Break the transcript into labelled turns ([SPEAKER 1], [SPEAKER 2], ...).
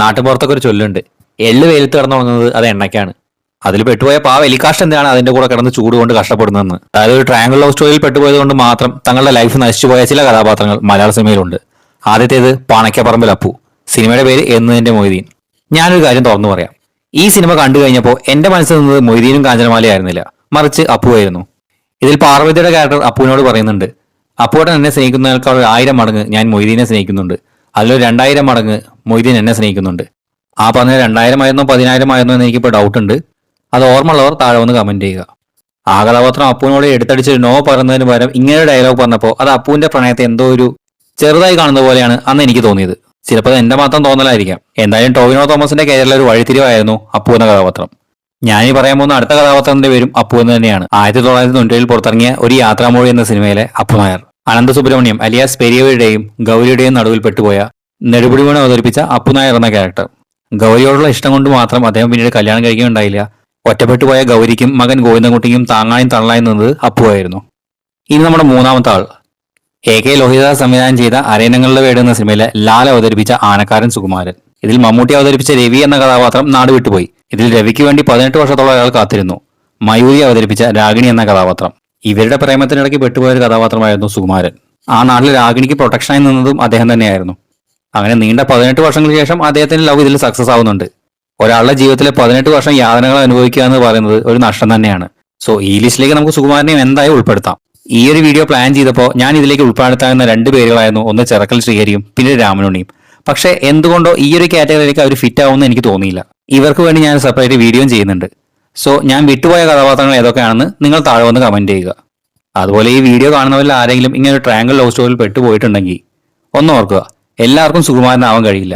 [SPEAKER 1] നാട്ടുപുറത്തൊക്കെ ഒരു ചൊല്ലുണ്ട്, എള്ള് വെയിലത്ത് കിടന്നു വന്നത് അത് എണ്ണയ്ക്കാണ്. അതിൽ പെട്ടുപോയ പാവ എലിക്കാഷ്ടം എന്താണ് അതിന്റെ കൂടെ കിടന്ന് ചൂട് കൊണ്ട് കഷ്ടപ്പെടുന്നതെന്ന്. അതായത് ഒരു ട്രയാങ്കിൾ ലവ് സ്റ്റോറിയിൽ പെട്ടുപോയത് കൊണ്ട് മാത്രം തങ്ങളുടെ ലൈഫ് നശിച്ചുപോയ ചില കഥാപാത്രങ്ങൾ മലയാള സിനിമയിലുണ്ട്. ആദ്യത്തേത് പാണയ്ക്കപ്പറമ്പിൽ അപ്പു. സിനിമയുടെ പേര് എന്നതിന്റെ മൊയ്തീൻ. ഞാനൊരു കാര്യം തുറന്നു പറയാം, ഈ സിനിമ കണ്ടു കഴിഞ്ഞപ്പോൾ എന്റെ മനസ്സിൽ നിന്നത് മൊയ്തീനും കാഞ്ചനമാലയായിരുന്നില്ല, മറിച്ച് അപ്പുവായിരുന്നു. ഇതിൽ പാർവതിയുടെ ക്യാരക്ടർ അപ്പുവിനോട് പറയുന്നുണ്ട്, അപ്പുവേട്ടൻ എന്നെ സ്നേഹിക്കുന്നതിനേക്കാൾ 1000 മടങ്ങ് ഞാൻ മൊയ്തീനെ സ്നേഹിക്കുന്നുണ്ട്, അതിലൊരു 2000 മടങ്ങ് മൊയ്തീൻ എന്നെ സ്നേഹിക്കുന്നുണ്ട്. ആ പറഞ്ഞ 2000 ആയിരുന്നോ 10,000 ആയിരുന്നോ എന്ന് എനിക്കിപ്പോൾ ഡൗട്ട് ഉണ്ട്. അത് ഓർമ്മയുള്ളവർ താഴെ വന്ന് കമന്റ് ചെയ്യുക. ആ കഥാപാത്രം അപ്പുവിനോട് എടുത്തടിച്ച് നോ പറയുന്നതിന് പകരം ഇങ്ങനെ ഡയലോഗ് പറഞ്ഞപ്പോൾ അത് അപ്പുവിന്റെ പ്രണയത്തെ എന്തോ ഒരു ചെറുതായി കാണുന്ന പോലെയാണ് അന്ന് എനിക്ക് തോന്നിയത്. ചിലപ്പോൾ അത് എന്റെ മാത്രം തോന്നലായിരിക്കാം. എന്തായാലും ടോവിനോ തോമസിന്റെ കരിയറിലെ ഒരു വഴിത്തിരിവായിരുന്നു അപ്പു എന്ന കഥാപാത്രം. ഞാനീ പറയാൻ പോകുന്ന അടുത്ത കഥാപാത്രത്തിന്റെ പേരും അപ്പു എന്ന് തന്നെയാണ്. 1990 പുറത്തിറങ്ങിയ ഒരു യാത്രാമൊഴി എന്ന സിനിമയിലെ അപ്പു നായർ. അനന്ത സുബ്രഹ്മണ്യം അലിയാസ് പെരിയവരുടെയും ഗൗരിയുടെയും നടുവിൽ പെട്ടുപോയ നെടുപിടിമണി അവതരിപ്പിച്ച അപ്പു നായർ എന്ന ക്യാരക്ടർ. ഗൗരിയോടുള്ള ഇഷ്ടം കൊണ്ട് മാത്രം അദ്ദേഹം പിന്നീട് കല്യാണം കഴിക്കുകയുണ്ടായില്ല. ഒറ്റപ്പെട്ടുപോയ ഗൗരിക്കും മകൻ ഗോവിന്ദൻകുട്ടിക്കും താങ്ങായും തള്ളായും നിന്നത് അപ്പുവായിരുന്നു. ഇനി നമ്മുടെ മൂന്നാമത്തെ ആൾ, AK ലോഹിതദാസ് സംവിധാനം ചെയ്ത അരയന്നങ്ങളുടെ വീട് എന്ന സിനിമയിലെ ലാൽ അവതരിപ്പിച്ച ആനക്കാരൻ സുകുമാരൻ. ഇതിൽ മമ്മൂട്ടി അവതരിപ്പിച്ച രവി എന്ന കഥാപാത്രം നാട് വിട്ടുപോയി. ഇതിൽ രവിക്ക് വേണ്ടി 18 വർഷത്തോളം അയാൾ കാത്തിരുന്നു. മയൂരി അവതരിപ്പിച്ച രാഗിണി എന്ന കഥാപാത്രം. ഇവരുടെ പ്രേമത്തിനിടയ്ക്ക് പെട്ടുപോയ ഒരു കഥാപാത്രമായിരുന്നു സുകുമാരൻ. ആ നാട്ടിൽ രാഗിണിക്ക് പ്രൊട്ടക്ഷനായി നിന്നതും അദ്ദേഹം തന്നെയായിരുന്നു. അങ്ങനെ നീണ്ട 18 വർഷങ്ങൾക്ക് ശേഷം അദ്ദേഹത്തിന്റെ ലവ് ഇതിൽ സക്സസ് ആവുന്നുണ്ട്. ഒരാളുടെ ജീവിതത്തിലെ 18 വർഷം യാതനകൾ അനുഭവിക്കുക എന്ന് പറയുന്നത് ഒരു നഷ്ടം തന്നെയാണ്. സോ ഈ ലിസ്റ്റിലേക്ക് നമുക്ക് സുകുമാരനെയും എന്തായാലും ഉൾപ്പെടുത്താം. ഈ ഒരു വീഡിയോ പ്ലാൻ ചെയ്തപ്പോൾ ഞാൻ ഇതിലേക്ക് ഉൾപ്പെടുത്താവുന്ന 2 പേരുകളായിരുന്നു, ഒന്ന് ചിറക്കൽ ശ്രീഹരിയും പിന്നെ രാമനുണ്ണിയും. പക്ഷേ എന്തുകൊണ്ടോ ഈ ഒരു കാറ്റഗറിയിലേക്ക് അവർ ഫിറ്റ് ആവുമെന്ന് എനിക്ക് തോന്നിയില്ല. ഇവർക്ക് വേണ്ടി ഞാൻ സെപ്പറേറ്റ് വീഡിയോയും ചെയ്യുന്നുണ്ട്. സോ ഞാൻ വിട്ടുപോയ കഥാപാത്രങ്ങൾ ഏതൊക്കെയാണെന്ന് നിങ്ങൾ താഴെ വന്ന് കമന്റ് ചെയ്യുക. അതുപോലെ ഈ വീഡിയോ കാണുന്നവരിൽ ആരെങ്കിലും ഇങ്ങനെ ഒരു ട്രയാങ്കിൾ ലവ് സ്റ്റോറിയിൽ പെട്ടുപോയിട്ടുണ്ടെങ്കിൽ ഒന്ന് ഓർക്കുക, എല്ലാവർക്കും സുകുമാരനാവാൻ കഴിയില്ല.